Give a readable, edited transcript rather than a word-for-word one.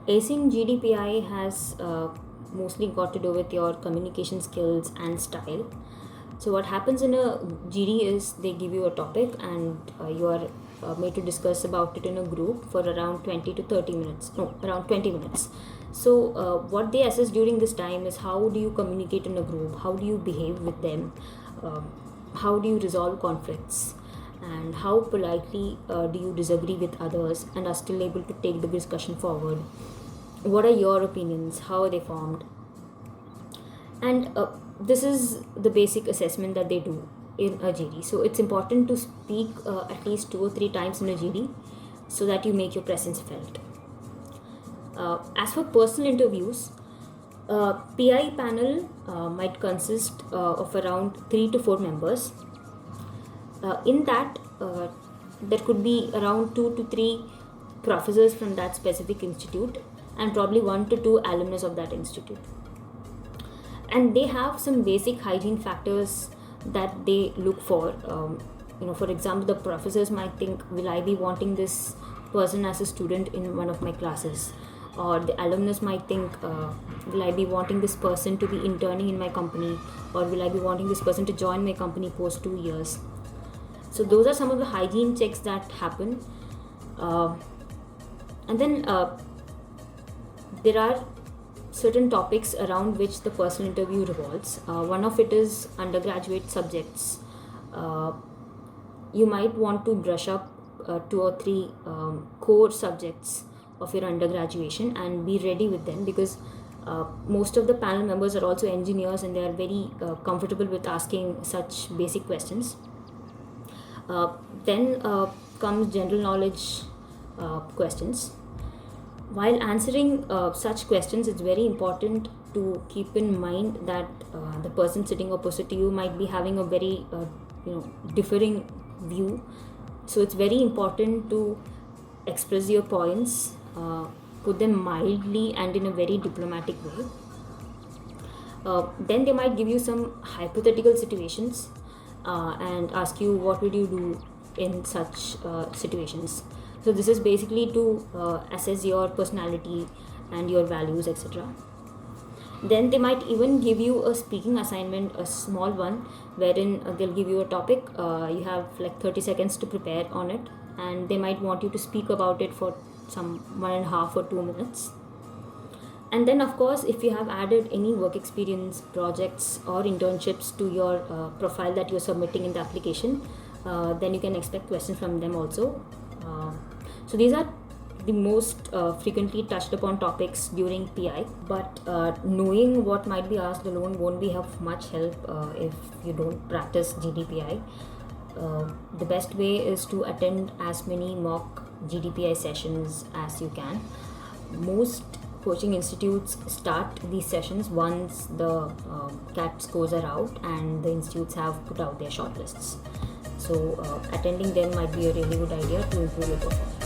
Acing GDPI has mostly got to do with your communication skills and style. So, what happens in a GD is they give you a topic and you are made to discuss about it in a group for around 20 to 30 minutes, no, around 20 minutes. So, what they assess during this time is how do you communicate in a group, how do you behave with them, um, how do you resolve conflicts, and how politely do you disagree with others and are still able to take the discussion forward. What are your opinions, how are they formed, and this is the basic assessment that they do in a GD. So it's important to speak at least 2 or 3 times in a GD so that you make your presence felt. As for personal interviews, PI panel might consist of around 3 to 4 members. In that, there could be around 2 to 3 professors from that specific institute and probably 1 to 2 alumnus of that institute. And they have some basic hygiene factors that they look for. For example, the professors might think, will I be wanting this person as a student in one of my classes? Or the alumnus might think, will I be wanting this person to be interning in my company, or will I be wanting this person to join my company post 2 years? So those are some of the hygiene checks that happen. And then there are certain topics around which the personal interview revolves. One of it is undergraduate subjects. You might want to brush up 2 or 3 core subjects of your undergraduation and be ready with them, because most of the panel members are also engineers and they are very comfortable with asking such basic questions. Then comes general knowledge questions. While answering such questions, it's very important to keep in mind that the person sitting opposite to you might be having a very differing view. So it's very important to express your points, put them mildly and in a very diplomatic way. Then they might give you some hypothetical situations and ask you what would you do in such situations. So this is basically to assess your personality and your values, etc. Then they might even give you a speaking assignment, a small one, wherein they'll give you a topic. You have like 30 seconds to prepare on it, and they might want you to speak about it for some 1.5 or 2 minutes. And then, of course, if you have added any work experience, projects, or internships to your profile that you're submitting in the application, then you can expect questions from them also. So these are the most frequently touched upon topics during PI, but knowing what might be asked alone won't be of much help if you don't practice GDPI. The best way is to attend as many mock GDPI sessions as you can. Most coaching institutes start these sessions once the CAT scores are out and the institutes have put out their shortlists. So attending them might be a really good idea to improve your performance.